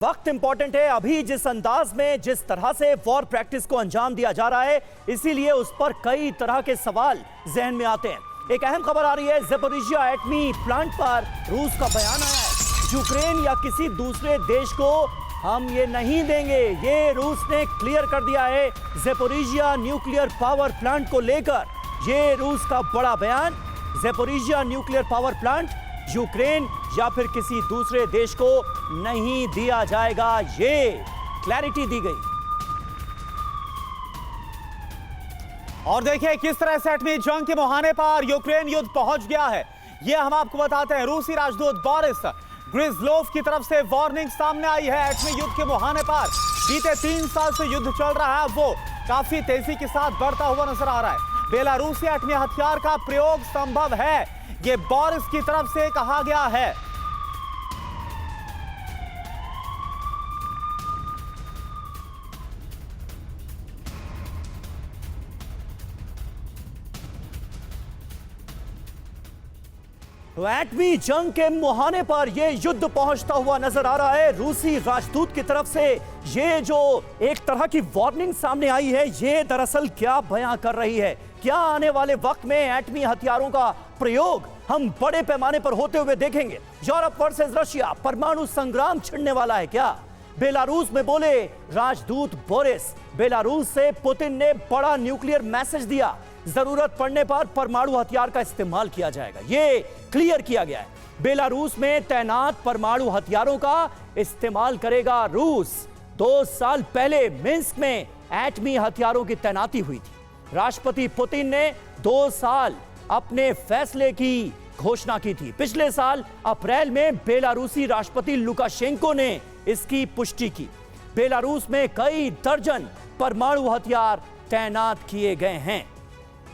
वक्त इंपॉर्टेंट है। अभी जिस अंदाज में जिस तरह से वॉर प्रैक्टिस को अंजाम दिया जा रहा है, इसीलिए उस पर कई तरह के सवाल जहन में आते हैं। एक अहम खबर आ रही है, ज़पोरिजिया एटमी प्लांट पर रूस का बयान आया है। यूक्रेन या किसी दूसरे देश को हम ये नहीं देंगे, ये रूस ने क्लियर कर दिया है। ज़पोरिजिया न्यूक्लियर पावर प्लांट को लेकर ये रूस का बड़ा बयान। ज़पोरिजिया न्यूक्लियर पावर प्लांट यूक्रेन या फिर किसी दूसरे देश को नहीं दिया जाएगा, ये क्लैरिटी दी गई। और देखिए किस तरह से एटमी जंग के मुहाने पर यूक्रेन युद्ध पहुंच गया है, ये हम आपको बताते हैं। रूसी राजदूत बोरिस ग्रिज़लोव की तरफ से वार्निंग सामने आई है। एटमी युद्ध के मुहाने पर बीते 3 साल से युद्ध चल रहा है, वो काफी तेजी के साथ बढ़ता हुआ नजर आ रहा है। बेलारूसी एटमी हथियार का प्रयोग संभव है, ये बोरिस की तरफ से कहा गया है। तो एटमी जंग के मुहाने पर यह युद्ध पहुंचता हुआ नजर आ रहा है। रूसी राजदूत की तरफ से ये जो एक तरह की वार्निंग सामने आई है, ये दरअसल क्या बयां कर रही है? क्या आने वाले वक्त में एटमी हथियारों का प्रयोग हम बड़े पैमाने पर होते हुए देखेंगे? यूरोप वर्सेस रशिया, परमाणु संग्राम छिड़ने वाला है क्या? बेलारूस में बोले राजदूत बोरिस, बेलारूस से पुतिन ने बड़ा न्यूक्लियर मैसेज दिया, जरूरत पड़ने पर परमाणु हथियार का इस्तेमाल किया जाएगा, ये क्लियर किया गया है। बेलारूस में तैनात परमाणु हथियारों का इस्तेमाल करेगा रूस। 2 साल पहले मिन्स्क में एटमी हथियारों की तैनाती हुई थी। राष्ट्रपति पुतिन ने 2 साल अपने फैसले की घोषणा की थी। पिछले साल अप्रैल में बेलारूसी राष्ट्रपति लुकाशेंको ने इसकी पुष्टि की। बेलारूस में कई दर्जन परमाणु हथियार तैनात किए गए हैं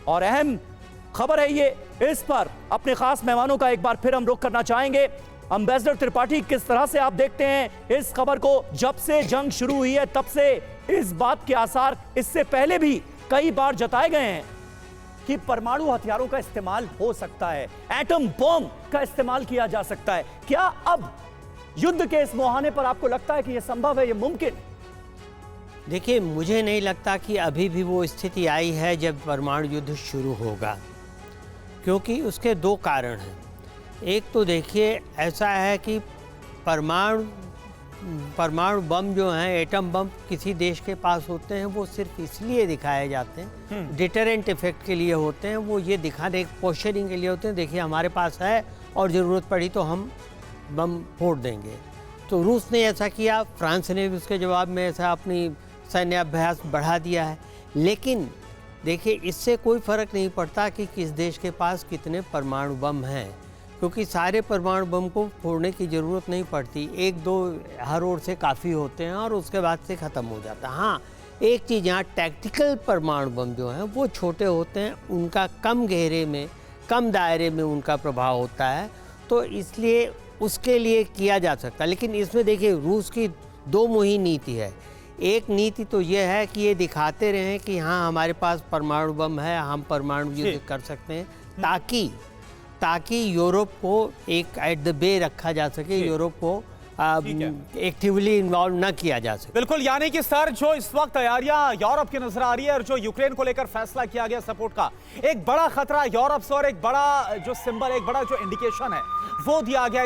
और अहम खबर है ये। इस पर अपने खास मेहमानों का एक बार फिर हम रुख करना चाहेंगे। एम्बेसडर त्रिपाठी, किस तरह से आप देखते हैं इस खबर को? जब से जंग शुरू हुई है तब से इस बात के आसार इससे पहले भी कई बार जताए गए हैं कि परमाणु हथियारों का इस्तेमाल हो सकता है, एटम बॉम्ब का इस्तेमाल किया जा सकता है। क्या अब युद्ध के इस मुहाने पर आपको लगता है कि यह संभव है, यह मुमकिन? देखिए, मुझे नहीं लगता कि अभी भी वो स्थिति आई है जब परमाणु युद्ध शुरू होगा, क्योंकि उसके 2 कारण हैं। एक तो देखिए, ऐसा है कि परमाणु बम जो हैं, एटम बम किसी देश के पास होते हैं, वो सिर्फ इसलिए दिखाए जाते हैं, डिटरेंट इफेक्ट के लिए होते हैं, वो ये दिखाने पोस्चरिंग के लिए होते हैं, देखिए हमारे पास है और ज़रूरत पड़ी तो हम बम फोड़ देंगे। तो रूस ने ऐसा किया, फ्रांस ने भी उसके जवाब में ऐसा अपनी सैन्य अभ्यास बढ़ा दिया है। लेकिन देखिए, इससे कोई फ़र्क नहीं पड़ता कि किस देश के पास कितने परमाणु बम हैं, क्योंकि सारे परमाणु बम को फोड़ने की ज़रूरत नहीं पड़ती। 1-2 हर ओर से काफ़ी होते हैं और उसके बाद से ख़त्म हो जाता है। हाँ, एक चीज़ यहाँ, टैक्टिकल परमाणु बम जो हैं वो छोटे होते हैं, उनका कम घेरे में, कम दायरे में उनका प्रभाव होता है, तो इसलिए उसके लिए किया जा सकता है। लेकिन इसमें देखिए, रूस की 2 मुही नीति है। एक नीति तो यह है कि ये दिखाते रहें कि हाँ, हमारे पास परमाणु बम है, हम परमाणु युद्ध कर सकते हैं, ताकि यूरोप को एक एट द बे रखा जा सके, यूरोप को एक्टिवली इन्वॉल्व न किया जा सके। बिल्कुल, यानी कि सर, जो इस वक्त तैयारियां यूरोप की नजर आ रही है और जो यूक्रेन को लेकर फैसला किया गया सपोर्ट का, एक बड़ा खतरा यूरोप से और एक बड़ा जो सिंबल, एक बड़ा जो इंडिकेशन है वो दिया गया।